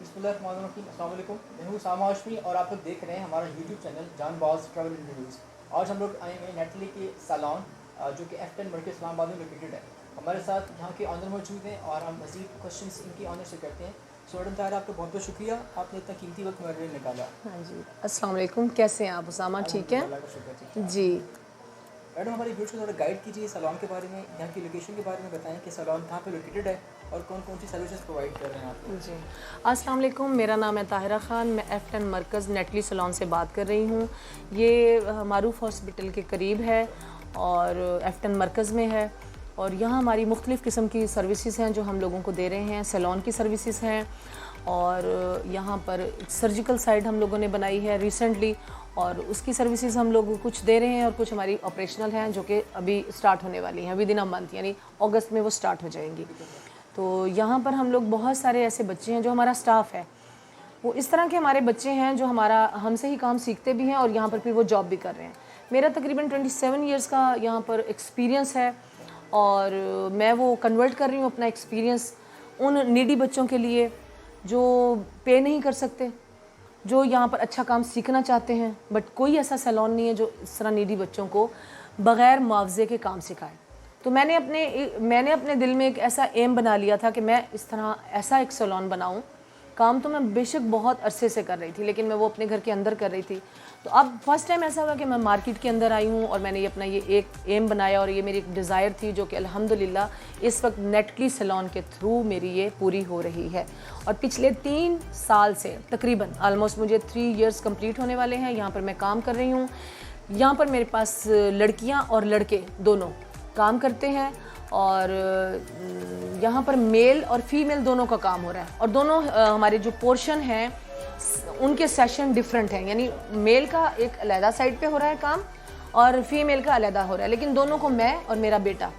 बिस्मिल्लाहिर्रहमानिर्रहीम। अस्सलाम वालेकुम। मैं हूँ सामा हाशमी और आप लोग देख रहे हैं हमारा यूट्यूब चैनल जानबाज ट्रैवल इंटरव्यूज़। आज हम लोग आए हैं नेटली के सैलून जो कि F10 मर्कज़ इस्लामाबाद में लोकेटेड है। हमारे साथ यहाँ के ऑनर मौजूद हैं और हम मज़ीद क्वेश्चंस इनकी ऑनर से करते हैं। सो मैडम ताहिरा, आपका बहुत बहुत शुक्रिया, आपने इतना कीमती वक्त मेरे लिए निकाला। हाँ जी, अस्सलाम वालेकुम। कैसे हैं आप उसामा? ठीक है अल्लाह का शुक्र, ठीक है। जी। मैडम, हमारे व्यूअर्स को थोड़ा गाइड कीजिए सैलून के बारे में, यहाँ की लोकेशन के बारे में बताएं कि सैलून कहाँ पे लोकेटेड है और कौन कौन सी सर्विसेज प्रोवाइड कर रहे हैं आप। जी, अस्सलाम वालेकुम। मेरा नाम है ताहिरा ख़ान। मैं F10 मरकज़ नेटली सैलून से बात कर रही हूँ। ये मारूफ हॉस्पिटल के करीब है और F10 मरकज़ में है। और यहाँ हमारी मुख्तलिफ़ किस्म की सर्विसेज हैं जो हम लोगों को दे रहे हैं। सैलून की सर्विसेज हैं और यहाँ पर सर्जिकल साइड हम लोगों ने बनाई है रिसेंटली, और उसकी सर्विसेज हम लोग कुछ दे रहे हैं और कुछ हमारी ऑपरेशनल हैं जो कि अभी स्टार्ट होने वाली हैं विदिन अ मंथ, यानी अगस्त में वो स्टार्ट हो जाएंगी। तो यहाँ पर हम लोग बहुत सारे ऐसे बच्चे हैं जो हमारा स्टाफ है, वो इस तरह के हमारे बच्चे हैं जो हमारा हमसे ही काम सीखते भी हैं और यहाँ पर फिर वो जॉब भी कर रहे हैं। मेरा तकरीबन 27 ईयर्स का यहाँ पर एक्सपीरियंस है और मैं वो कन्वर्ट कर रही हूँ अपना एक्सपीरियंस उन नीडी बच्चों के लिए जो पे नहीं कर सकते, जो यहाँ पर अच्छा काम सीखना चाहते हैं, बट कोई ऐसा सैलून नहीं है जो इस तरह नीडी बच्चों को बग़ैर मुआवजे के काम सिखाए। तो मैंने अपने दिल में एक ऐसा एम बना लिया था कि मैं इस तरह ऐसा एक सैलून बनाऊं। काम तो मैं बेशक बहुत अरसे से कर रही थी, लेकिन मैं वो अपने घर के अंदर कर रही थी। तो अब फर्स्ट टाइम ऐसा हुआ कि मैं मार्केट के अंदर आई हूँ और मैंने ये एक एम बनाया और ये मेरी एक डिज़ायर थी जो कि अल्हम्दुलिल्लाह इस वक्त नेटली सैलून के थ्रू मेरी ये पूरी हो रही है। और पिछले 3 साल से तकरीबन ऑलमोस्ट मुझे 3 इयर्स कंप्लीट होने वाले हैं यहाँ पर मैं काम कर रही हूँ। यहाँ पर मेरे पास लड़कियाँ और लड़के दोनों काम करते हैं और यहाँ पर मेल और फीमेल दोनों का काम हो रहा है। और दोनों हमारे जो पोर्शन हैं उनके सेशन डिफरेंट हैं, यानी मेल का एक अलहदा साइड पे हो रहा है काम और फीमेल का अलहदा हो रहा है, लेकिन दोनों को मैं और मेरा बेटा,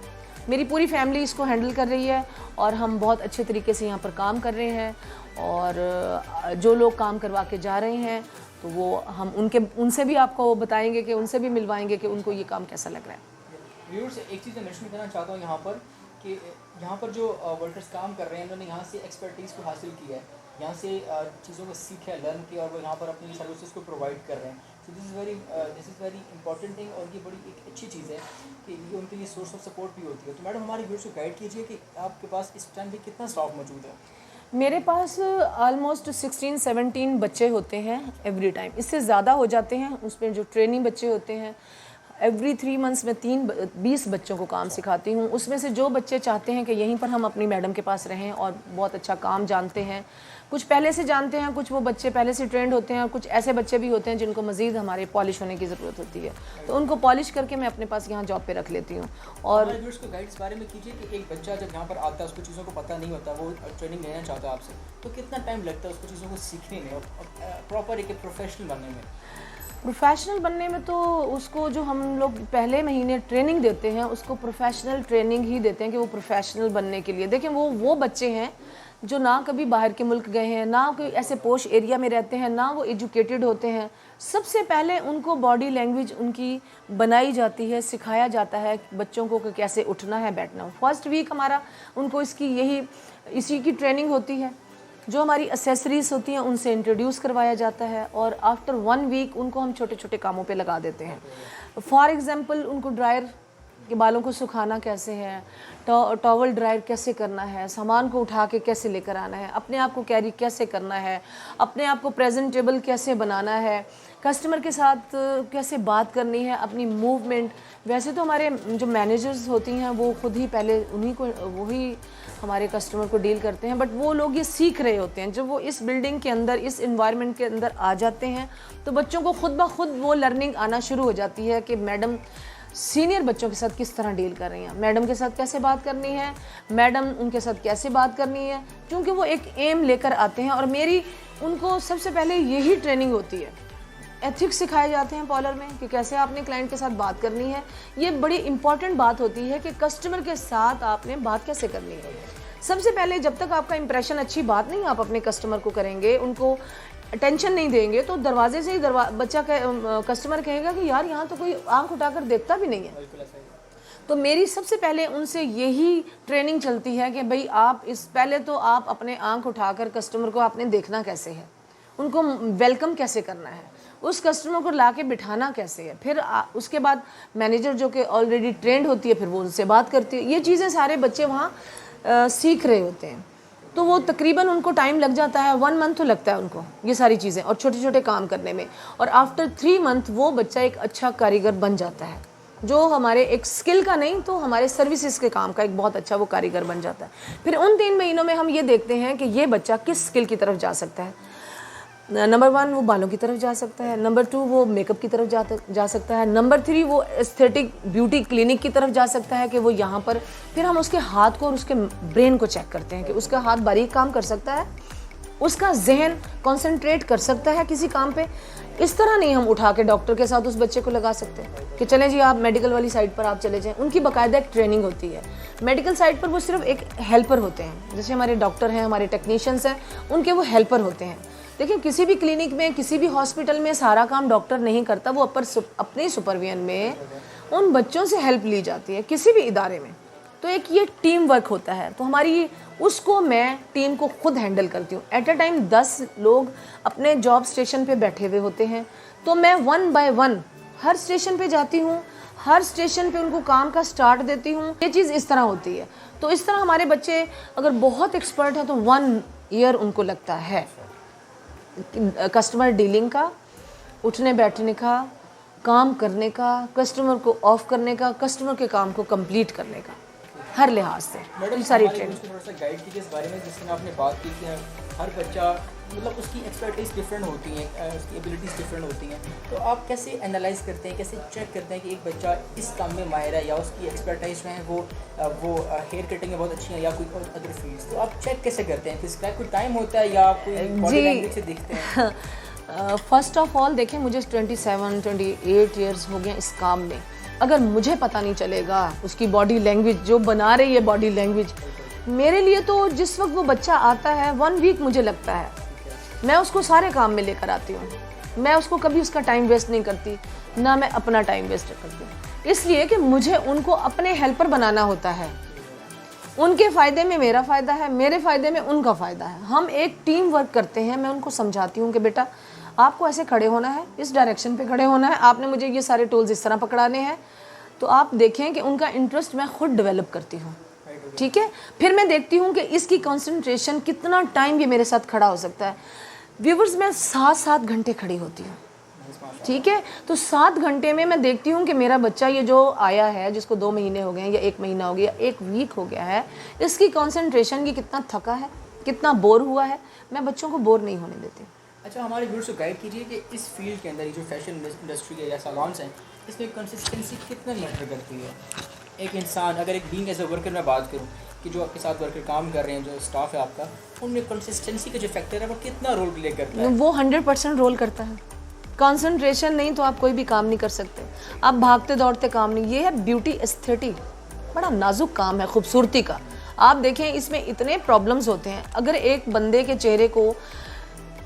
मेरी पूरी फैमिली इसको हैंडल कर रही है और हम बहुत अच्छे तरीके से यहाँ पर काम कर रहे हैं। और जो लोग काम करवा के जा रहे हैं तो वो हम उनसे भी आपको बताएंगे कि उनसे भी मिलवाएंगे कि उनको ये काम कैसा लग रहा है। व्यूअर्स, एक चीज़ मैं मेंशन करना चाहता हूँ यहाँ पर कि यहाँ पर जो वर्कर्स काम कर रहे हैं उन्होंने यहाँ से एक्सपर्टीज़ को हासिल किया है, यहाँ से चीज़ों को सीखा है, लर्न किया और वो यहाँ पर अपनी सर्विसेज को प्रोवाइड कर रहे हैं। So this is very important thing और ये बड़ी एक अच्छी चीज़ है कि ये उनके लिए सोर्स ऑफ सपोर्ट भी होती है। तो मैडम, हमारे व्यूअर्स को गाइड कीजिए कि आपके पास इस टाइम पे कितना स्टाफ मौजूद है। मेरे पास ऑलमोस्ट 16-17 बच्चे होते हैं एवरी टाइम, इससे ज़्यादा हो जाते हैं। उसमें जो ट्रेनिंग बच्चे होते हैं एवरी 3 मंथ्स में 20 बच्चों को काम सिखाती हूँ। उसमें से जो बच्चे चाहते हैं कि यहीं पर हम अपनी मैडम के पास रहें और बहुत अच्छा काम जानते हैं, कुछ पहले से जानते हैं, कुछ वो बच्चे पहले से ट्रेंड होते हैं और कुछ ऐसे बच्चे भी होते हैं जिनको मज़ीद हमारे पॉलिश होने की ज़रूरत होती है, तो उनको पॉलिश करके मैं अपने पास यहाँ जॉब पे रख लेती हूँ। और को गाइड इस बारे में कीजिए कि एक बच्चा जब यहाँ पर आता है उसको चीज़ों को पता नहीं होता, वो ट्रेनिंग लेना चाहता है आपसे, तो कितना टाइम लगता है उसको चीज़ों को सीखने में और प्रॉपर एक प्रोफेशनल बनने में। प्रोफेशनल बनने में तो उसको जो हम लोग पहले महीने ट्रेनिंग देते हैं उसको प्रोफेशनल ट्रेनिंग ही देते हैं कि वो प्रोफेशनल बनने के लिए। देखिए, वो बच्चे हैं जो ना कभी बाहर के मुल्क गए हैं, ना कोई ऐसे पोश एरिया में रहते हैं, ना वो एजुकेटेड होते हैं। सबसे पहले उनको बॉडी लैंग्वेज उनकी बनाई जाती है, सिखाया जाता है बच्चों को कि कैसे उठना है, बैठना। फर्स्ट वीक हमारा उनको इसी की ट्रेनिंग होती है। जो हमारी एसेसरीज होती हैं उनसे इंट्रोड्यूस करवाया जाता है और आफ्टर 1 वीक उनको हम छोटे छोटे कामों पे लगा देते हैं। फॉर एग्ज़ाम्पल, उनको ड्रायर के बालों को सुखाना कैसे है, टॉवल ड्रायर कैसे करना है, सामान को उठा के कैसे लेकर आना है, अपने आप को कैरी कैसे करना है, अपने आप को प्रेजेंटेबल कैसे बनाना है, कस्टमर के साथ कैसे बात करनी है, अपनी मूवमेंट। वैसे तो हमारे जो मैनेजर्स होती हैं वो खुद ही पहले वही हमारे कस्टमर को डील करते हैं, बट वो लोग ये सीख रहे होते हैं। जब वो इस बिल्डिंग के अंदर, इस इन्वायरमेंट के अंदर आ जाते हैं तो बच्चों को खुद ब खुद वो लर्निंग आना शुरू हो जाती है कि मैडम सीनियर बच्चों के साथ किस तरह डील कर रही हैं, मैडम के साथ कैसे बात करनी है, मैडम उनके साथ कैसे बात करनी है, क्योंकि वो एक एम लेकर आते हैं। और मेरी उनको सबसे पहले यही ट्रेनिंग होती है। एथिक्स सिखाए जाते हैं पार्लर में कि कैसे आपने क्लाइंट के साथ बात करनी है। ये बड़ी इंपॉर्टेंट बात होती है कि कस्टमर के साथ आपने बात कैसे करनी है। सबसे पहले जब तक आपका इंप्रेशन अच्छी बात नहीं आप अपने कस्टमर को करेंगे, उनको अटेंशन नहीं देंगे, तो दरवाजे से ही कस्टमर कहेगा कि यार यहाँ तो कोई आंख उठाकर देखता भी नहीं है। तो मेरी सबसे पहले उनसे यही ट्रेनिंग चलती है कि भाई आप पहले तो आप अपने आंख उठाकर कस्टमर को आपने देखना कैसे है, उनको वेलकम कैसे करना है, उस कस्टमर को लाके बिठाना कैसे है, फिर उसके बाद मैनेजर जो कि ऑलरेडी ट्रेंड होती है फिर वो उनसे बात करती है। ये चीज़ें सारे बच्चे वहाँ सीख रहे होते हैं। तो वो तकरीबन उनको टाइम लग जाता है, 1 मंथ तो लगता है उनको ये सारी चीज़ें और छोटे छोटे काम करने में। और आफ्टर 3 मंथ वो बच्चा एक अच्छा कारीगर बन जाता है, जो हमारे एक स्किल का नहीं तो हमारे सर्विसेज के काम का एक बहुत अच्छा वो कारीगर बन जाता है। फिर उन 3 महीनों में हम ये देखते हैं कि ये बच्चा किस स्किल की तरफ जा सकता है। नंबर 1 वो बालों की तरफ जा सकता है, नंबर 2 वो मेकअप की तरफ जा सकता है, नंबर 3 वो एस्थेटिक ब्यूटी क्लिनिक की तरफ जा सकता है कि वो यहाँ पर। फिर हम उसके हाथ को और उसके ब्रेन को चेक करते हैं कि उसका हाथ बारीक काम कर सकता है, उसका जहन कंसंट्रेट कर सकता है किसी काम पे। इस तरह नहीं हम उठा के डॉक्टर के साथ उस बच्चे को लगा सकते कि चलें जी आप मेडिकल वाली साइड पर आप चले जाएं। उनकी बाकायदा एक ट्रेनिंग होती है। मेडिकल साइड पर वो सिर्फ एक हेल्पर होते हैं, जैसे हमारे डॉक्टर हैं, हमारे टेक्नीशियंस हैं, उनके वो हेल्पर होते हैं। देखिए किसी भी क्लिनिक में, किसी भी हॉस्पिटल में सारा काम डॉक्टर नहीं करता, वो अपने सुपरविजन में उन बच्चों से हेल्प ली जाती है किसी भी इदारे में। तो एक ये टीम वर्क होता है। तो हमारी उसको मैं टीम को खुद हैंडल करती हूँ। एट अ टाइम 10 लोग अपने जॉब स्टेशन पे बैठे हुए होते हैं, तो मैं 1 बाय 1 हर स्टेशन पे जाती हूँ, हर स्टेशन पे उनको काम का स्टार्ट देती हूँ। ये चीज़ इस तरह होती है। तो इस तरह हमारे बच्चे अगर बहुत एक्सपर्ट हैं तो 1 ईयर उनको लगता है कस्टमर डीलिंग का, उठने बैठने का, काम करने का, कस्टमर को ऑफ करने का, कस्टमर के काम को कंप्लीट करने का, हर लिहाज से। मैडम सारी ट्रेनिंग थोड़ा सा गाइड कीजिए इस बारे में, जिसमें आपने बात की कि हर बच्चा मतलब उसकी एक्सपर्टीज़ डिफरेंट होती हैं, उसकी एबिलिटीज़ डिफरेंट होती हैं। तो आप कैसे एनालाइज करते हैं, कैसे चेक करते हैं कि एक बच्चा इस काम में माहिर है या उसकी एक्सपर्टाइज जो है वो हेयर कटिंग में बहुत अच्छी है या कोई अदर फील्ड्स? तो आप चेक कैसे करते हैं? किसका कोई टाइम होता है या कोई बॉडी लैंग्वेज से देखते हैं? फर्स्ट ऑफ ऑल देखें, मुझे 27-28 ईयर्स हो गए इस काम में। अगर मुझे पता नहीं चलेगा उसकी बॉडी लैंग्वेज, जो बना रही है बॉडी लैंग्वेज, मेरे लिए तो जिस वक्त वो बच्चा आता है 1 वीक मुझे लगता है, मैं उसको सारे काम में लेकर आती हूँ। मैं उसको कभी उसका टाइम वेस्ट नहीं करती, ना मैं अपना टाइम वेस्ट करती हूँ, इसलिए कि मुझे उनको अपने हेल्पर बनाना होता है। उनके फ़ायदे में मेरा फ़ायदा है, मेरे फ़ायदे में उनका फ़ायदा है। हम एक टीम वर्क करते हैं। मैं उनको समझाती हूँ कि बेटा आपको ऐसे खड़े होना है, इस डायरेक्शन पे खड़े होना है, आपने मुझे ये सारे टूल्स इस तरह पकड़ाने हैं। तो आप देखें कि उनका इंटरेस्ट मैं खुद डेवलप करती हूँ, ठीक है। फिर मैं देखती हूँ कि इसकी कंसंट्रेशन कितना टाइम ये मेरे साथ खड़ा हो सकता है। व्यूवर्स, मैं 7-7 घंटे खड़ी होती हूँ, ठीक है। तो 7 घंटे में मैं देखती हूँ कि मेरा बच्चा ये जो आया है, जिसको 2 महीने हो गए या 1 महीना हो गया, 1 वीक हो गया है, इसकी कंसंट्रेशन की कितना थका है, कितना बोर हुआ है। मैं बच्चों को बोर नहीं होने देती। अच्छा, हमारे व्यूअर्स को गाइड कीजिए कि इस फील्ड के अंदर ये जो फैशन इंडस्ट्री है या सैलून्स हैं, इसमें कंसिस्टेंसी कितना मैटर करती है? एक इंसान अगर एक बीइंग एज अ वर्कर मैं बात करूँ कि जो आपके साथ वर्कर काम कर रहे हैं, जो स्टाफ है आपका, उनमें कंसिस्टेंसी का जो फैक्टर है वो कितना रोल प्ले करता है? वो 100% रोल करता है। कंसंट्रेशन नहीं तो आप कोई भी काम नहीं कर सकते। आप भागते दौड़ते काम नहीं। ये है ब्यूटी एस्थेटिक, बड़ा नाजुक काम है खूबसूरती का। आप देखें इसमें इतने प्रॉब्लम्स होते हैं। अगर एक बंदे के चेहरे को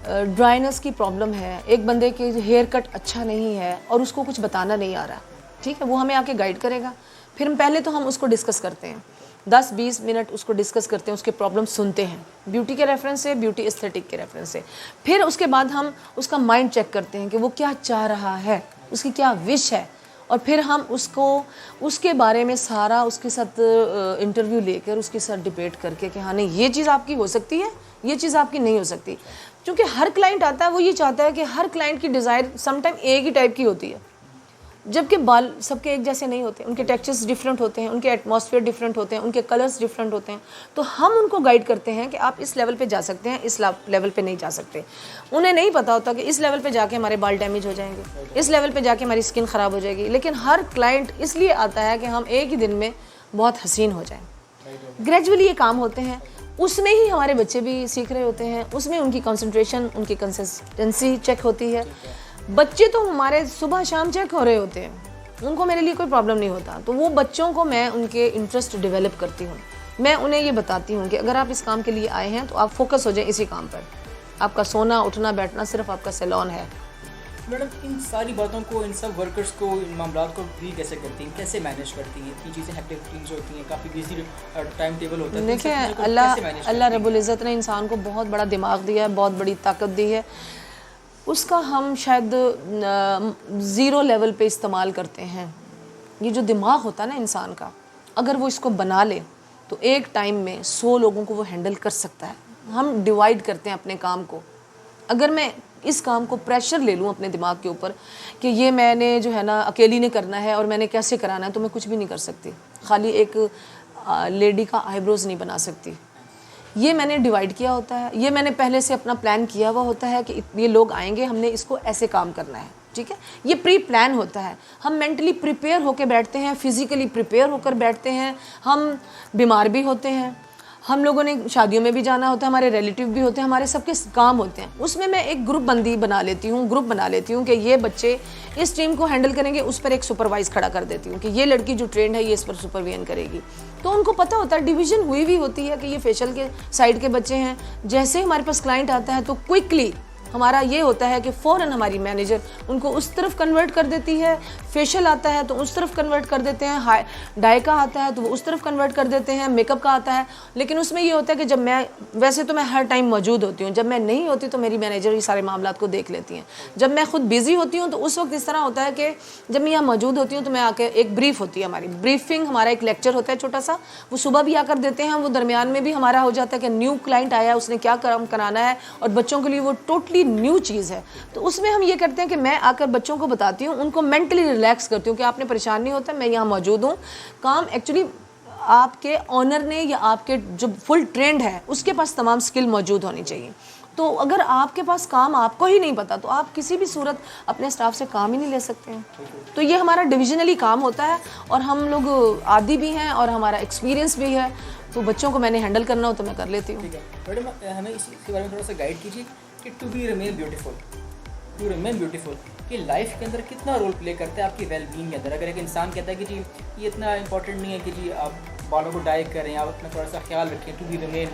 ड्राइनेस की प्रॉब्लम है, एक बंदे के हेयर कट अच्छा नहीं है और उसको कुछ बताना नहीं आ रहा, ठीक है, वो हमें आके गाइड करेगा। फिर पहले तो हम उसको डिस्कस करते हैं, 10-20 मिनट उसको डिस्कस करते हैं, उसके प्रॉब्लम सुनते हैं ब्यूटी के रेफरेंस से, ब्यूटी एस्थेटिक के रेफरेंस से। फिर उसके बाद हम उसका माइंड चेक करते हैं कि वो क्या चाह रहा है, उसकी क्या विश है, और फिर हम उसको उसके बारे में सारा उसके साथ इंटरव्यू लेकर उसके साथ डिबेट करके कि हाँ नहीं ये चीज़ आपकी हो सकती है, ये चीज़ आपकी नहीं हो सकती। क्योंकि हर क्लाइंट आता है वो ये चाहता है कि हर क्लाइंट की डिज़ायर समटाइम एक ही टाइप की होती है, जबकि बाल सबके एक जैसे नहीं होते, उनके टेक्सचर्स डिफरेंट होते हैं, उनके एटमॉस्फेयर डिफरेंट होते हैं, उनके कलर्स डिफरेंट होते हैं। तो हम उनको गाइड करते हैं कि आप इस लेवल पे जा सकते हैं, इस लेवल पे नहीं जा सकते। उन्हें नहीं पता होता कि इस लेवल पे जाके हमारे बाल डैमेज हो जाएंगे, इस लेवल पे जाके हमारी स्किन ख़राब हो जाएगी। लेकिन हर क्लाइंट इसलिए आता है कि हम एक ही दिन में बहुत हसीन हो जाएँ। ग्रेजुअली ये काम होते हैं, उसमें ही हमारे बच्चे भी सीख रहे होते हैं, उसमें उनकी कंसंट्रेशन, उनकी कंसिस्टेंसी चेक होती है। बच्चे तो हमारे सुबह शाम चेक हो रहे होते हैं, उनको मेरे लिए कोई प्रॉब्लम नहीं होता। तो वो बच्चों को मैं उनके इंटरेस्ट डेवलप करती हूँ। मैं उन्हें ये बताती हूँ कि अगर आप इस काम के लिए आए हैं तो आप फोकस हो जाएं इसी काम पर। आपका सोना उठना बैठना सिर्फ आपका सैलून है, मैडम इन सारी बातों को, इन सब वर्कर्स को, इन मामलों को डील कैसे करती हैं, कैसे मैनेज करती हैं? इतनी चीज़ें एक्टिविटीज़ होती हैं, काफ़ी बिजी टाइम टेबल होता है। देखिए, अल्लाह रब्बुल इज़्ज़त ने इंसान को बहुत बड़ा दिमाग दिया है, बहुत बड़ी ताकत दी है। उसका हम शायद ज़ीरो लेवल पे इस्तेमाल करते हैं। ये जो दिमाग होता है ना इंसान का, अगर वो इसको बना ले तो एक टाइम में 100 लोगों को वो हैंडल कर सकता है। हम डिवाइड करते हैं अपने काम को। अगर मैं इस काम को प्रेशर ले लूँ अपने दिमाग के ऊपर कि ये मैंने जो है ना अकेली ने करना है और मैंने कैसे कराना है, तो मैं कुछ भी नहीं कर सकती। खाली एक लेडी का आईब्रोज़ नहीं बना सकती। ये मैंने डिवाइड किया होता है, ये मैंने पहले से अपना प्लान किया हुआ होता है कि ये लोग आएंगे, हमने इसको ऐसे काम करना है, ठीक है। ये प्री प्लान होता है। हम मेंटली प्रिपेयर होकर बैठते हैं, फिज़िकली प्रिपेयर होकर बैठते हैं। हम बीमार भी होते हैं, हम लोगों ने शादियों में भी जाना होता है, हमारे रिलेटिव भी होते हैं, हमारे सबके काम होते हैं। उसमें मैं एक ग्रुप बना लेती हूँ कि ये बच्चे इस टीम को हैंडल करेंगे, उस पर एक सुपरवाइज खड़ा कर देती हूँ कि ये लड़की जो ट्रेंड है ये इस पर सुपरविजन करेगी। तो उनको पता होता है, डिवीज़न हुई भी होती है कि ये फेशियल के साइड के बच्चे हैं। जैसे ही हमारे पास क्लाइंट आता है तो क्विकली हमारा ये होता है कि फ़ौरन हमारी मैनेजर उनको उस तरफ कन्वर्ट कर देती है। फेशियल आता है तो उस तरफ कन्वर्ट कर देते हैं, डाई का आता है तो वो उस तरफ कन्वर्ट कर देते हैं, मेकअप का आता है। लेकिन उसमें ये होता है कि जब मैं, वैसे तो मैं हर टाइम मौजूद होती हूँ, जब मैं नहीं होती तो मेरी मैनेजर ये सारे मामलात को देख लेती हैं। जब मैं खुद बिज़ी होती हूँ तो उस वक्त इस तरह होता है कि जब मैं यहाँ मौजूद होती हूँ तो मैं आके, एक ब्रीफ होती है हमारी, ब्रीफिंग, हमारा एक लेक्चर होता है छोटा सा, वो सुबह भी आकर देते हैं, वो दरमियान में भी हमारा हो जाता है कि न्यू क्लाइंट आया, उसने क्या काम कराना है, और बच्चों के लिए वो टोटली न्यू चीज़ है। तो उसमें हम ये करते हैं कि मैं आकर बच्चों को बताती हूँ, उनको मेंटली रिलैक्स करती हूँ कि आपने परेशान नहीं होता, मैं यहाँ मौजूद हूँ। काम एक्चुअली आपके ऑनर ने या आपके जो फुल ट्रेंड है उसके पास तमाम स्किल मौजूद होनी चाहिए। तो अगर आपके पास काम आपको ही नहीं पता तो आप किसी भी सूरत अपने स्टाफ से काम ही नहीं ले सकते हैं। तो ये हमारा डिविजनली काम होता है और हम लोग आदी भी हैं और हमारा एक्सपीरियंस भी है। तो बच्चों को मैंने हैंडल करना हो तो मैं कर लेती हूँ। ठीक है मैडम, हमें इसके बारे में थोड़ा सा गाइड कीजिए कि टू रिमेन ब्यूटीफुल कि लाइफ के अंदर कितना रोल प्ले करता है आपकी वेलबींग के अंदर। अगर एक इंसान कहता है कि जी ये इतना इंपॉर्टेंट नहीं है कि जी आप बालों को डाई करें, आप अपना थोड़ा सा ख्याल रखें, टू बी रिमेन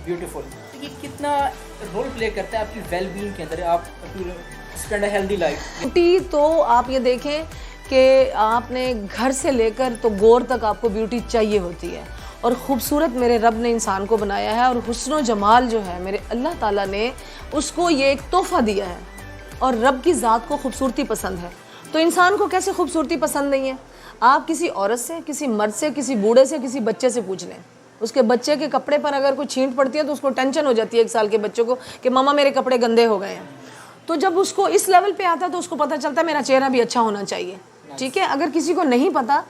ब्यूटीफुल, तो ये कितना रोल प्ले करता है आपकी वेलबींग के अंदर, आप to spend a healthy life. Beauty तो आप ये देखें कि आपने घर से लेकर तो गोर तक आपको ब्यूटी चाहिए होती है। और ख़ूबसूरत मेरे रब ने इंसान को बनाया है और हुस्न व जमाल जो है मेरे अल्लाह ताला ने उसको ये एक तोहफ़ा दिया है। और रब की ज़ात को खूबसूरती पसंद है, तो इंसान को कैसे खूबसूरती पसंद नहीं है? आप किसी औरत से, किसी मर्द से, किसी बूढ़े से, किसी बच्चे से पूछ लें, उसके बच्चे के कपड़े पर अगर कोई छींट पड़ती है तो उसको टेंशन हो जाती है 1 साल के बच्चों को कि मामा मेरे कपड़े गंदे हो गए हैं। तो जब उसको इस लेवल पे आता है तो उसको पता चलता है मेरा चेहरा भी अच्छा होना चाहिए, ठीक है। अगर किसी को नहीं पता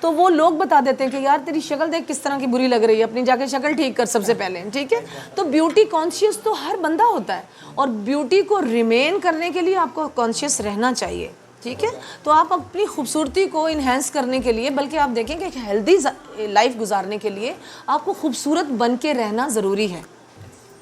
तो वो लोग बता देते हैं कि यार तेरी शक्ल देख किस तरह की बुरी लग रही है, अपनी जाके शक्ल ठीक कर सबसे पहले, ठीक है। तो ब्यूटी कॉन्शियस तो हर बंदा होता है और ब्यूटी को रिमेन करने के लिए आपको कॉन्शियस रहना चाहिए, ठीक है। तो आप अपनी खूबसूरती को इन्हेंस करने के लिए, बल्कि आप देखें कि हेल्दी लाइफ गुजारने के लिए आपको खूबसूरत बन के रहना ज़रूरी है,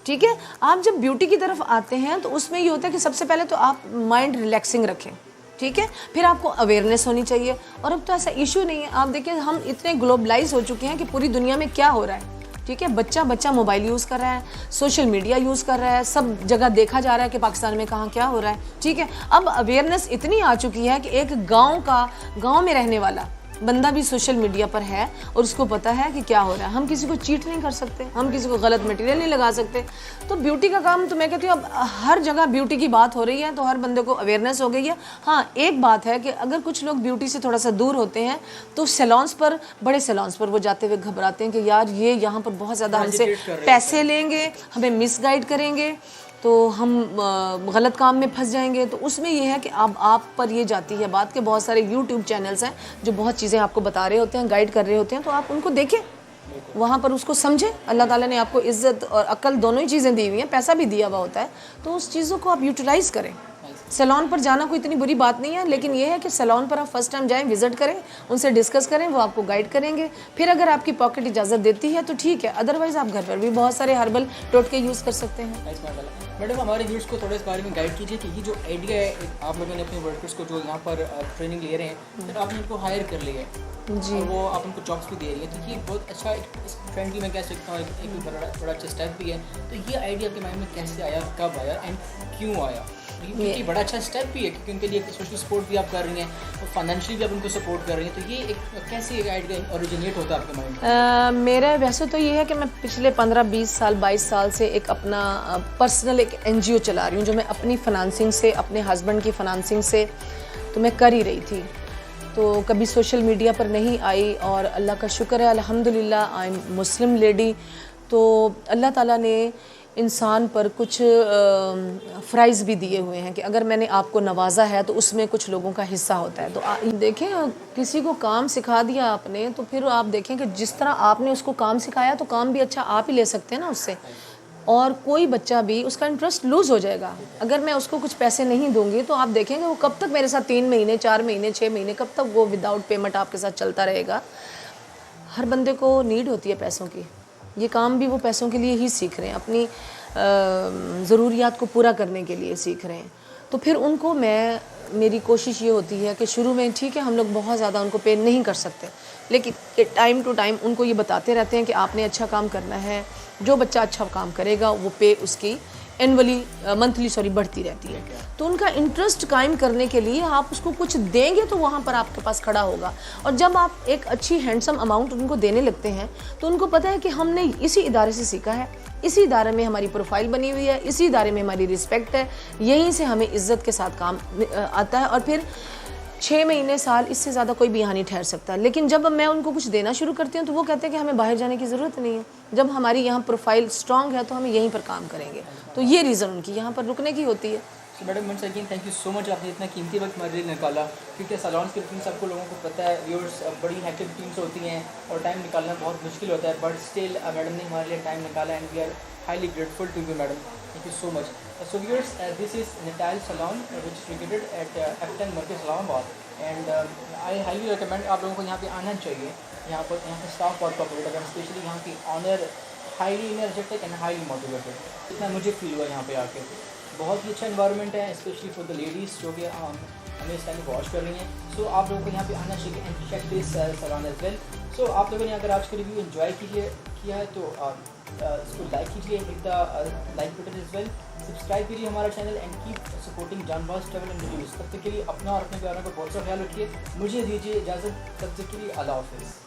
ठीक है। आप जब ब्यूटी की तरफ आते हैं तो उसमें ये होता है कि सबसे पहले तो आप माइंड रिलैक्सिंग रखें, ठीक है। फिर आपको अवेयरनेस होनी चाहिए। और अब तो ऐसा इशू नहीं है, आप देखिए हम इतने ग्लोबलाइज हो चुके हैं कि पूरी दुनिया में क्या हो रहा है, ठीक है। बच्चा मोबाइल यूज़ कर रहा है, सोशल मीडिया यूज़ कर रहा है, सब जगह देखा जा रहा है कि पाकिस्तान में कहाँ क्या हो रहा है, ठीक है। अब अवेयरनेस इतनी आ चुकी है कि एक गाँव में रहने वाला बंदा भी सोशल मीडिया पर है और उसको पता है कि क्या हो रहा है। हम किसी को चीट नहीं कर सकते, हम किसी को गलत मटेरियल नहीं लगा सकते। तो ब्यूटी का काम तो मैं कहती हूँ अब हर जगह ब्यूटी की बात हो रही है तो हर बंदे को अवेयरनेस हो गई है। हाँ, एक बात है कि अगर कुछ लोग ब्यूटी से थोड़ा सा दूर होते हैं तो सैलून्स पर, बड़े सैलून्स पर वो जाते हुए घबराते हैं कि यार ये यहाँ पर बहुत ज़्यादा हमसे पैसे लेंगे, हमें मिसगाइड करेंगे, तो हम गलत काम में फंस जाएंगे। तो उसमें ये है कि अब आप पर ये जाती है बात कि बहुत सारे यूट्यूब चैनल्स हैं जो बहुत चीज़ें आपको बता रहे होते हैं, गाइड कर रहे होते हैं, तो आप उनको देखें, वहाँ पर उसको समझें। अल्लाह ताला ने आपको इज़्ज़त और अक्ल दोनों ही चीज़ें दी हुई हैं, पैसा भी दिया हुआ होता है, तो उस चीज़ों को आप यूटिलाइज़ करें। सैलून पर जाना कोई इतनी बुरी बात नहीं है, लेकिन ये है कि सैलून पर आप फर्स्ट टाइम जाएं, विज़िट करें, उनसे डिस्कस करें, वो आपको गाइड करेंगे। फिर अगर आपकी पॉकेट इजाज़त देती है तो ठीक है, अदरवाइज़ आप घर पर भी बहुत सारे हर्बल टोटके यूज़ कर सकते हैं। मैडम, हमारे व्यूअर्स को थोड़ा इस बारे में गाइड कीजिए कि ये जो आइडिया है आप लोगों ने अपने वर्कर्स को जो यहाँ पर ट्रेनिंग ले रहे हैं, फिर आपने उनको हायर कर लिया है जी, और वो आप उनको जॉब्स भी दे रही है, तो ये बहुत अच्छा इस ट्रेंड की मैं कह सकता हूँ एक बड़ा अच्छा स्टेप भी है। तो ये आइडिया आपके माइंड में कैसे आया, कब आया एंड क्यों आया? क्योंकि बड़ा अच्छा स्टेप भी है, क्योंकि उनके लिए सोशल सपोर्ट भी आप कर रही हैं और फाइनेंशियली भी आप उनको सपोर्ट कर रही हैं, तो ये एक कैसे एक आइडिया ओरिजिनेट होता है आपके माइंड? मेरा वैसे तो ये है कि मैं पिछले 15-20 साल 22 साल से एक अपना पर्सनल एक NGO चला रही हूँ, जो मैं अपनी फाइनेंसिंग से, अपने हस्बैंड की फाइनेंसिंग से तो मैं कर ही रही थी। तो कभी सोशल मीडिया पर नहीं आई, और अल्लाह का शुक्र है, अल्हम्दुलिल्लाह आई एम मुस्लिम लेडी। तो अल्लाह ताला ने इंसान पर कुछ फ़राइज़ भी दिए हुए हैं कि अगर मैंने आपको नवाजा है तो उसमें कुछ लोगों का हिस्सा होता है। तो देखें, किसी को काम सिखा दिया आपने, तो फिर आप देखें कि जिस तरह आपने उसको काम सिखाया तो काम भी अच्छा आप ही ले सकते हैं ना उससे। और कोई बच्चा भी उसका इंटरेस्ट लूज़ हो जाएगा अगर मैं उसको कुछ पैसे नहीं दूंगी, तो आप देखेंगे वो कब तक मेरे साथ 3 महीने 4 महीने 6 महीने कब तक वो विदाउट पेमेंट आपके साथ चलता रहेगा। हर बंदे को नीड होती है पैसों की, ये काम भी वो पैसों के लिए ही सीख रहे हैं, अपनी ज़रूरियात को पूरा करने के लिए सीख रहे हैं। तो फिर उनको मेरी कोशिश ये होती है कि शुरू में ठीक है हम लोग बहुत ज़्यादा उनको पे नहीं कर सकते, लेकिन टाइम टू टाइम उनको ये बताते रहते हैं कि आपने अच्छा काम करना है। जो बच्चा अच्छा काम करेगा वो पे उसकी मंथली बढ़ती रहती है। तो उनका इंटरेस्ट कायम करने के लिए आप उसको कुछ देंगे तो वहाँ पर आपके पास खड़ा होगा। और जब आप एक अच्छी हैंडसम अमाउंट उनको देने लगते हैं तो उनको पता है कि हमने इसी इदारे से सीखा है, इसी इदारे में हमारी प्रोफाइल बनी हुई है, इसी इदारे में हमारी रिस्पेक्ट है, यहीं से हमें इज़्ज़त के साथ काम आता है। और फिर 6 महीने साल इससे ज़्यादा कोई भी यहाँ नहीं ठहर सकता। लेकिन जब मैं उनको कुछ देना शुरू करती हूँ तो वो कहते हैं कि हमें बाहर जाने की ज़रूरत नहीं है, जब हमारी यहाँ प्रोफाइल स्ट्रॉन्ग है तो हमें यहीं पर काम करेंगे। तो ये रीज़न उनकी यहाँ पर रुकने की होती है। तो madam once again thank you so much, आपने इतना कीमती वक्त हमारे लिए निकाला, क्योंकि सैलून की रूटीन सबको लोगों को पता है, व्यूअर्स बड़ी हैक्टिव टीम्स होती हैं और टाइम निकालना बहुत मुश्किल होता है, बट स्टिल मैडम ने हमारे लिए टाइम निकाला and we are highly grateful to you madam, thank you so much. So viewers, this is Natile salon which is located at F10 Markaz Islamabad, and I highly recommend आप लोगों को यहाँ पे आना चाहिए। यहाँ पे स्टाफ बहुत कॉपरेटिव है, स्पेशली यहाँ की owner highly energetic and highly motivated. इतना मुझे फील हुआ यहाँ पे आके, बहुत ही अच्छा इन्वायरमेंट है, स्पेशली फॉर द लेडीज़ जो कि हमें इस टाइम वॉच कर रही हैं। सो आप लोगों को यहाँ पे आना चाहिए and check this salon as well. So आप लोगों ने अगर आज का रिव्यू एंजॉय किया है तो इसको लाइक कीजिए, hit the like button as well, subscribe कीजिए हमारा channel and keep supporting Janbaz travel and reviews. तब तक के लिए अपना और अपने प्यारों का बहुत सा ख्याल रखिए, मुझे दीजिए इजाज़त, तब तक के लिए अल्लाह हाफ़िज़।